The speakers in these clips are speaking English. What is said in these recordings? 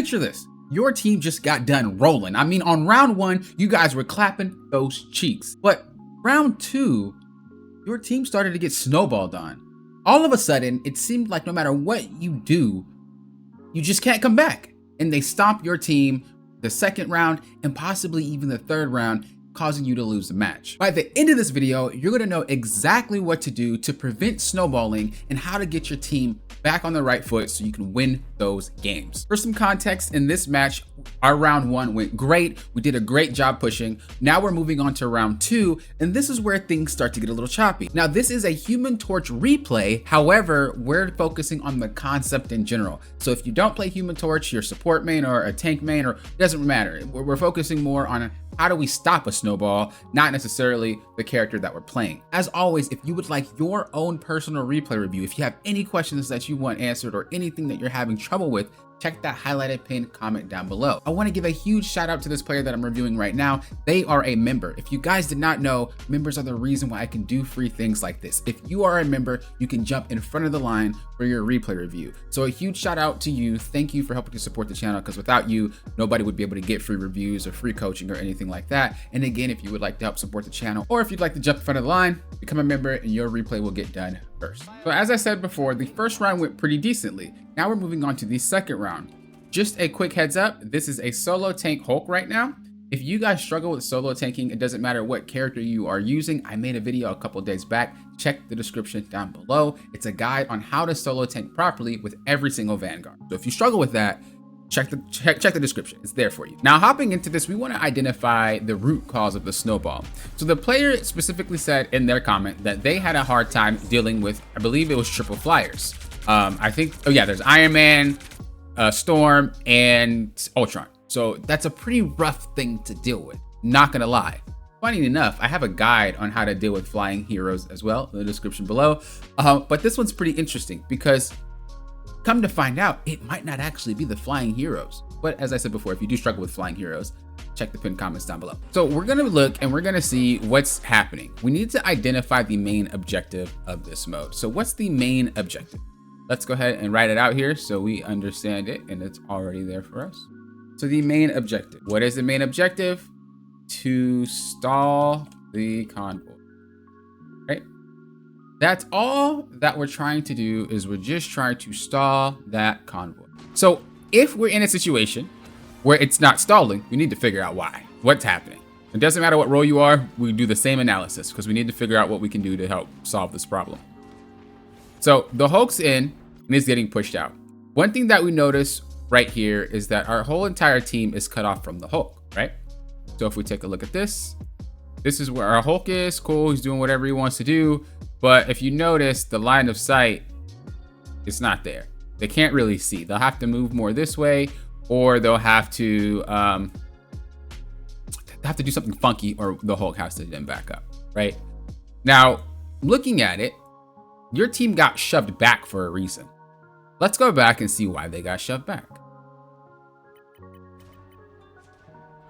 Picture this. Your team just got done rolling. I mean, on round 1, you guys were clapping those cheeks. But round 2, your team started to get snowballed on. All of a sudden, it seemed like no matter what you do, you just can't come back. And they stomp your team the second round and possibly even the third round, causing you to lose the match. By the end of this video, you're gonna know exactly what to do to prevent snowballing and how to get your team back on the right foot so you can win those games. For some context, in this match, our round 1 went great. We did a great job pushing. Now we're moving on to round 2, and this is where things start to get a little choppy. Now, this is a Human Torch replay. However, we're focusing on the concept in general. So if you don't play Human Torch, you're a support main or a tank main, or it doesn't matter. We're focusing more on how do we stop a snowball, not necessarily the character that we're playing. As always, if you would like your own personal replay review, if you have any questions that you want answered or anything that you're having trouble with, check that highlighted pinned comment down below. I want to give a huge shout out to this player that I'm reviewing right now. They are a member. If you guys did not know, members are the reason why I can do free things like this. If you are a member, you can jump in front of the line for your replay review. So a huge shout out to you. Thank you for helping to support the channel, because without you, nobody would be able to get free reviews or free coaching or anything like that. And again, if you would like to help support the channel, or if you'd like to jump in front of the line, become a member and your replay will get done first. So as I said before, the first round went pretty decently. Now we're moving on to the second round. Just a quick heads up, this is a solo tank Hulk right now. If you guys struggle with solo tanking, it doesn't matter what character you are using. I made a video a couple days back. Check the description down below. It's a guide on how to solo tank properly with every single Vanguard. So if you struggle with that, check the description. It's there for you. Now, hopping into this, we want to identify the root cause of the snowball. So the player specifically said in their comment that they had a hard time dealing with, I believe it was triple flyers. I think, oh yeah, there's Iron Man, Storm, and Ultron. So that's a pretty rough thing to deal with, not gonna lie. Funny enough, I have a guide on how to deal with flying heroes as well in the description below. But this one's pretty interesting because come to find out, it might not actually be the flying heroes. But as I said before, if you do struggle with flying heroes, check the pinned comments down below. So we're gonna look and we're gonna see what's happening. We need to identify the main objective of this mode. So what's the main objective? Let's go ahead and write it out here so we understand it and it's already there for us. So the main objective. What is the main objective? To stall the convoy, right? That's all that we're trying to do, is we're just trying to stall that convoy. So if we're in a situation where it's not stalling, we need to figure out why, what's happening. It doesn't matter what role you are, we do the same analysis because we need to figure out what we can do to help solve this problem. So the Hulk's in and is getting pushed out. One thing that we notice right here is that our whole entire team is cut off from the Hulk, right? So if we take a look at this, this is where our Hulk is. Cool, he's doing whatever he wants to do. But if you notice, the line of sight is not there. They can't really see. They'll have to move more this way, or they'll have to do something funky, or the Hulk has to then back up, right? Now, looking at it, your team got shoved back for a reason. Let's go back and see why they got shoved back.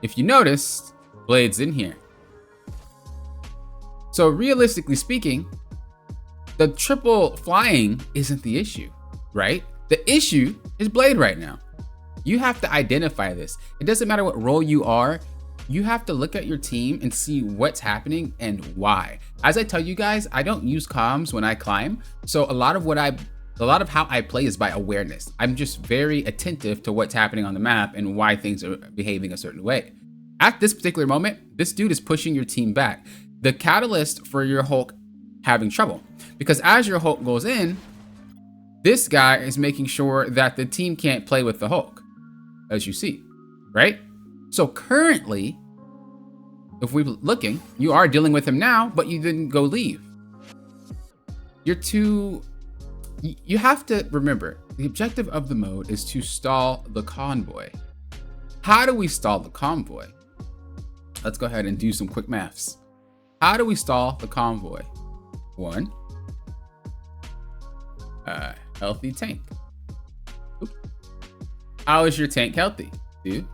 If you notice, Blade's in here. So realistically speaking, the triple flying isn't the issue, right? The issue is Blade right now. You have to identify this. It doesn't matter what role you are. You have to look at your team and see what's happening and why. As I tell you guys, I don't use comms when I climb. So a lot of how I play is by awareness. I'm just very attentive to what's happening on the map and why things are behaving a certain way. At this particular moment, this dude is pushing your team back. The catalyst for your Hulk having trouble, because as your Hulk goes in, this guy is making sure that the team can't play with the Hulk, as you see, right? So currently, if we're looking, you are dealing with him now, but you didn't go leave. You have to remember, the objective of the mode is to stall the convoy. How do we stall the convoy? Let's go ahead and do some quick maths. How do we stall the convoy? 1, healthy tank. Oop. How is your tank healthy? 2,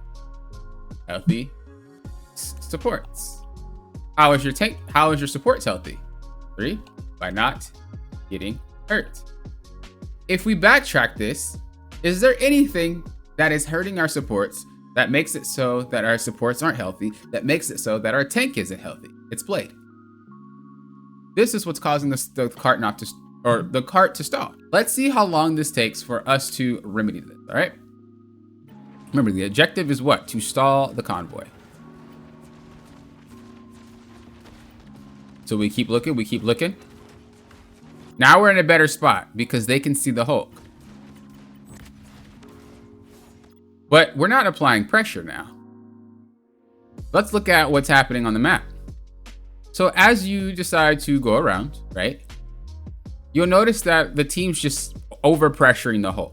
healthy supports. How is your supports healthy? 3, by not getting hurt. If we backtrack this, is there anything that is hurting our supports, that makes it so that our supports aren't healthy, that makes it so that our tank isn't healthy. It's Blade. This is what's causing the cart not to, or the cart to stall. Let's see how long this takes for us to remedy this, all right? Remember, the objective is what? To stall the convoy. So we keep looking, we keep looking. Now we're in a better spot because they can see the Hulk. But we're not applying pressure now. Let's look at what's happening on the map. So as you decide to go around, right, you'll notice that the team's just over pressuring the Hulk.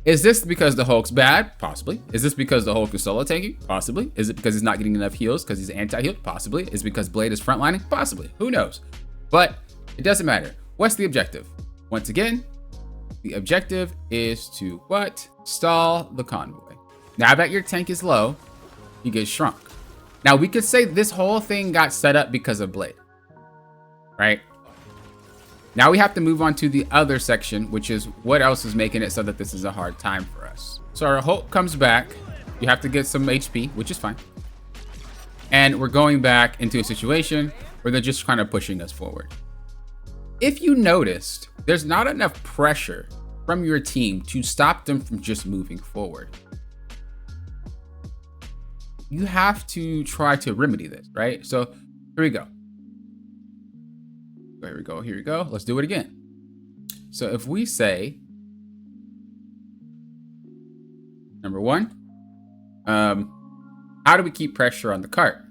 Is this because the Hulk's bad? Possibly. Is this because the Hulk is solo tanking? Possibly. Is it because he's not getting enough heals because he's anti-heal? Possibly. Is it because Blade is frontlining? Possibly. Who knows? But it doesn't matter. What's the objective? Once again, the objective is to what? Stall the convoy. Now that your tank is low, you get shrunk. Now we could say this whole thing got set up because of Blade, right? Now we have to move on to the other section, which is what else is making it so that this is a hard time for us. So our Hulk comes back. You have to get some HP, which is fine. And we're going back into a situation where they're just kind of pushing us forward. If you noticed, there's not enough pressure from your team to stop them from just moving forward. You have to try to remedy this, right? So here we go. Here we go, here we go. Let's do it again. So if we say, number one, how do we keep pressure on the cart?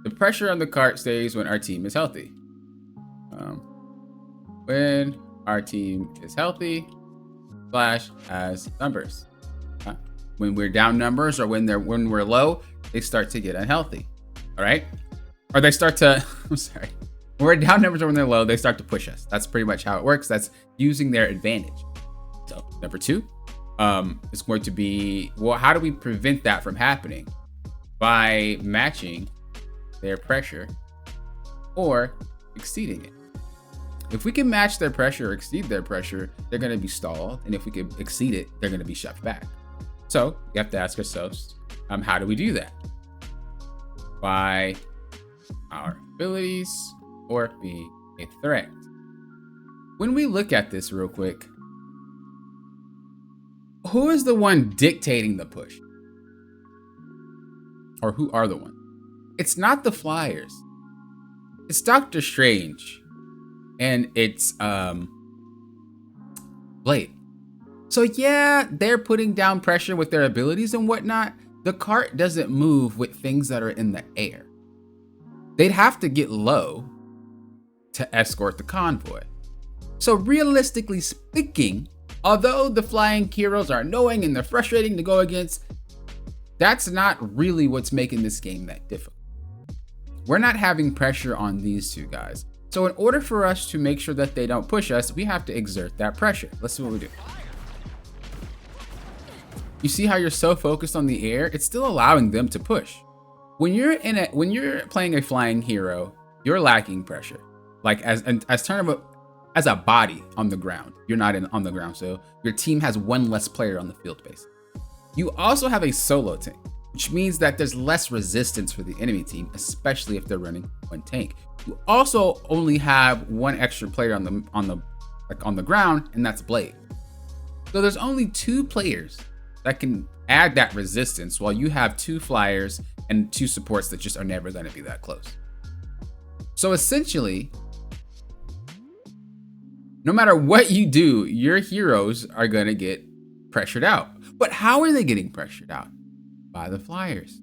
The pressure on the cart stays when our team is healthy. When our team is healthy, slash has numbers. When we're down numbers or when we're low, they start to get unhealthy. All right? Or they start to, I'm sorry. When we're down numbers or when they're low, they start to push us. That's pretty much how it works. That's using their advantage. So number two is going to be, well, how do we prevent that from happening? By matching their pressure or exceeding it. If we can match their pressure or exceed their pressure, they're going to be stalled. And if we can exceed it, they're going to be shoved back. So we have to ask ourselves, how do we do that? By our abilities or being a threat. When we look at this real quick, who is the one dictating the push? Or who are the ones? It's not the Flyers. It's Doctor Strange. And it's Blade. So yeah, they're putting down pressure with their abilities and whatnot. The cart doesn't move with things that are in the air. They'd have to get low to escort the convoy. So realistically speaking, although the flying heroes are annoying and they're frustrating to go against, that's not really what's making this game that difficult. We're not having pressure on these two guys. So in order for us to make sure that they don't push us, we have to exert that pressure. Let's see what we do. You see how you're so focused on the air? It's still allowing them to push. When you're playing a flying hero, you're lacking pressure. Like as a body on the ground. You're not on the ground, so your team has one less player on the field base. You also have a solo tank, which means that there's less resistance for the enemy team, especially if they're running one tank. You also only have one extra player on the ground, and that's Blade. So there's only two players that can add that resistance, while you have two flyers and two supports that just are never going to be that close. So essentially, no matter what you do, your heroes are going to get pressured out. But how are they getting pressured out? By the flyers.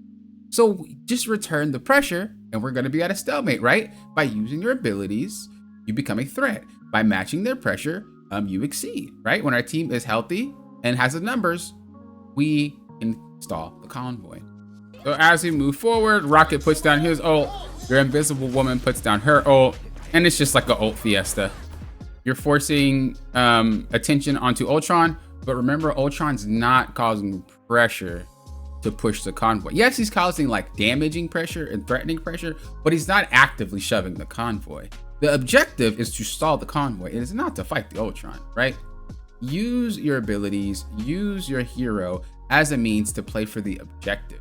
So just return the pressure and we're going to be at a stalemate, right? By using your abilities, you become a threat. By matching their pressure, you exceed, right? When our team is healthy and has the numbers, we can stall the convoy. So as we move forward, Rocket puts down his ult, your Invisible Woman puts down her ult, and it's just like an ult fiesta. You're forcing attention onto Ultron, but remember, Ultron's not causing pressure to push the convoy. Yes, he's causing like damaging pressure and threatening pressure, but he's not actively shoving the convoy. The objective is to stall the convoy. It is not to fight the Ultron, right? Use your abilities, use your hero as a means to play for the objective.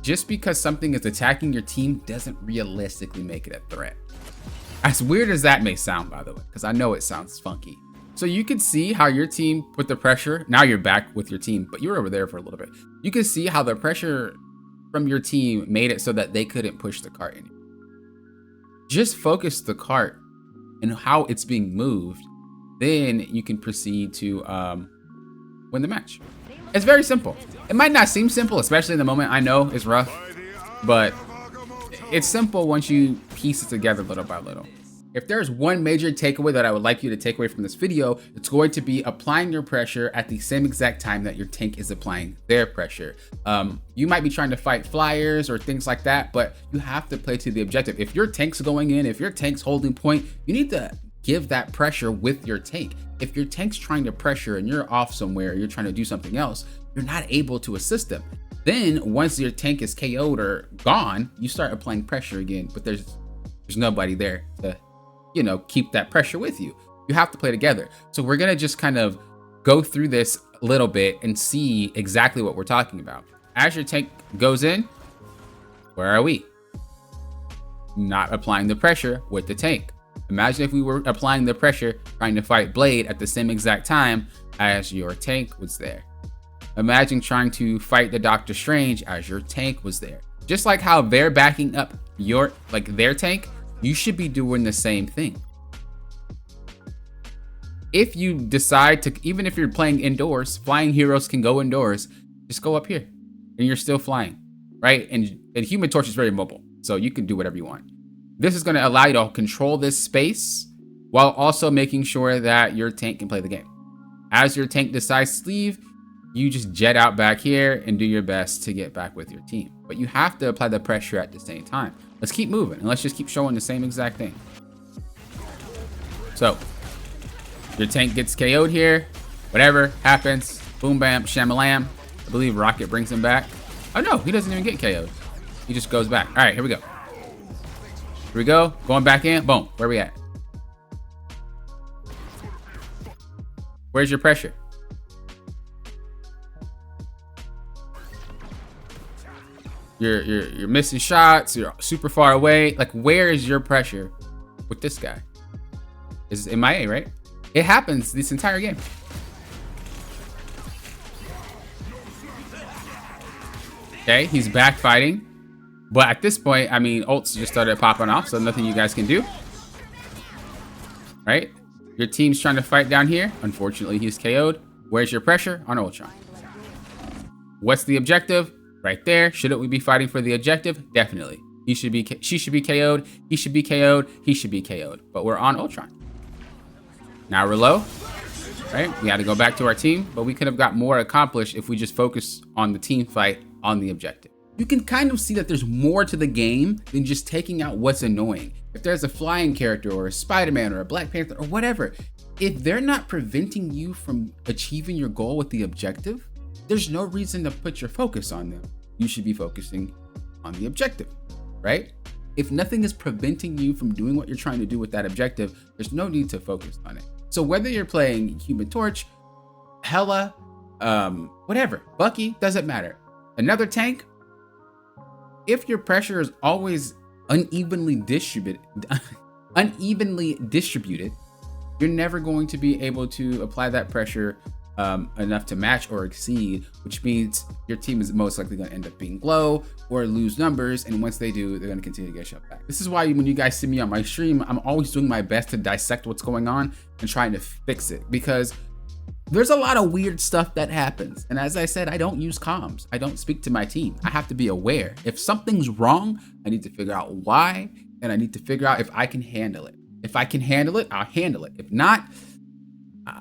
Just because something is attacking your team doesn't realistically make it a threat. As weird as that may sound, by the way, because I know it sounds funky. So you can see how your team put the pressure. Now you're back with your team, but you were over there for a little bit. You can see how the pressure from your team made it so that they couldn't push the cart anymore. Just focus the cart and how it's being moved. Then you can proceed to win the match. It's very simple. It might not seem simple, especially in the moment. I know it's rough, but it's simple once you piece it together little by little. If there's one major takeaway that I would like you to take away from this video, it's going to be applying your pressure at the same exact time that your tank is applying their pressure. You might be trying to fight flyers or things like that, but you have to play to the objective. If your tank's going in, if your tank's holding point, you need to give that pressure with your tank. If your tank's trying to pressure and you're off somewhere, you're trying to do something else, you're not able to assist them. Then once your tank is KO'd or gone, you start applying pressure again, but there's nobody there to, you know, keep that pressure with you. You have to play together. So we're gonna just kind of go through this a little bit and see exactly what we're talking about. As your tank goes in, where are we? Not applying the pressure with the tank. Imagine if we were applying the pressure trying to fight Blade at the same exact time as your tank was there. Imagine trying to fight the Doctor Strange as your tank was there. Just like how they're backing up their tank, you should be doing the same thing. If you decide to, even if you're playing indoors, flying heroes can go indoors, just go up here and you're still flying, right? And Human Torch is very mobile, so you can do whatever you want. This is going to allow you to control this space while also making sure that your tank can play the game. As your tank decides to leave, you just jet out back here and do your best to get back with your team. But you have to apply the pressure at the same time. Let's keep moving and let's just keep showing the same exact thing. So your tank gets KO'd here. Whatever happens, boom, bam, shamalam. I believe Rocket brings him back. Oh no, he doesn't even get KO'd. He just goes back. All right, here we go. Here we go, going back in, boom, where we at? Where's your pressure? You're missing shots, you're super far away. Like, where is your pressure with this guy? Is MIA, right? It happens this entire game. Okay, he's back fighting. But at this point, I mean, ults just started popping off, so nothing you guys can do. Right? Your team's trying to fight down here. Unfortunately, he's KO'd. Where's your pressure? On Ultron. What's the objective? Right there. Shouldn't we be fighting for the objective? Definitely. She should be KO'd. He should be KO'd. He should be KO'd. But we're on Ultron. Now we're low. Right? We had to go back to our team, but we could have got more accomplished if we just focus on the team fight on the objective. You can kind of see that there's more to the game than just taking out what's annoying. If there's a flying character or a Spider-Man or a Black Panther or whatever, if they're not preventing you from achieving your goal with the objective, there's no reason to put your focus on them. You should be focusing on the objective, right? If nothing is preventing you from doing what you're trying to do with that objective, there's no need to focus on it. So whether you're playing Human Torch, Hela, whatever, Bucky, doesn't matter. Another tank, if your pressure is always unevenly distributed, you're never going to be able to apply that pressure enough to match or exceed, which means your team is most likely going to end up being low or lose numbers. And once they do, they're going to continue to get shoved back. This is why when you guys see me on my stream, I'm always doing my best to dissect what's going on and trying to fix it, because there's a lot of weird stuff that happens. And as I said, I don't use comms. I don't speak to my team. I have to be aware. If something's wrong, I need to figure out why, and I need to figure out if I can handle it. If I can handle it, I'll handle it. If not,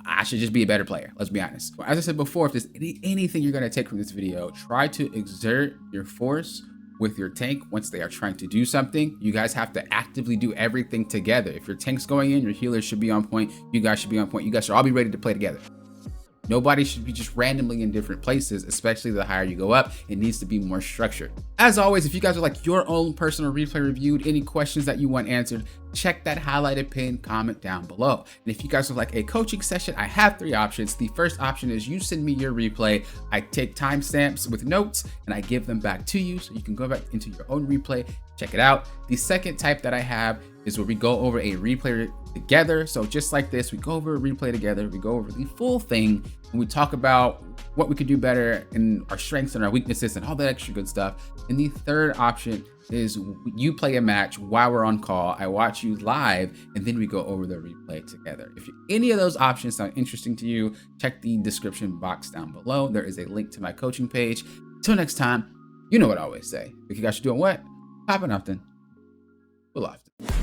I should just be a better player. Let's be honest. As I said before, if there's anything you're going to take from this video, try to exert your force with your tank once they are trying to do something. You guys have to actively do everything together. If your tank's going in, your healers should be on point. You guys should be on point. You guys should all be ready to play together. Nobody should be just randomly in different places, especially the higher you go up. It needs to be more structured. As always, if you guys would like your own personal replay reviewed, any questions that you want answered, check that highlighted pinned comment down below. And if you guys would like a coaching session, I have 3 options. The first option is you send me your replay. I take timestamps with notes and I give them back to you so you can go back into your own replay, check it out. The second type that I have is where we go over a replay together. So just like this, we go over a replay together, we go over the full thing, and we talk about what we could do better and our strengths and our weaknesses and all that extra good stuff. And the third option is you play a match while we're on call. I watch you live and then we go over the replay together. If any of those options sound interesting to you, check the description box down below. There is a link to my coaching page. Till next time, you know what I always say. If you guys are doing what? Popping often. We'll often.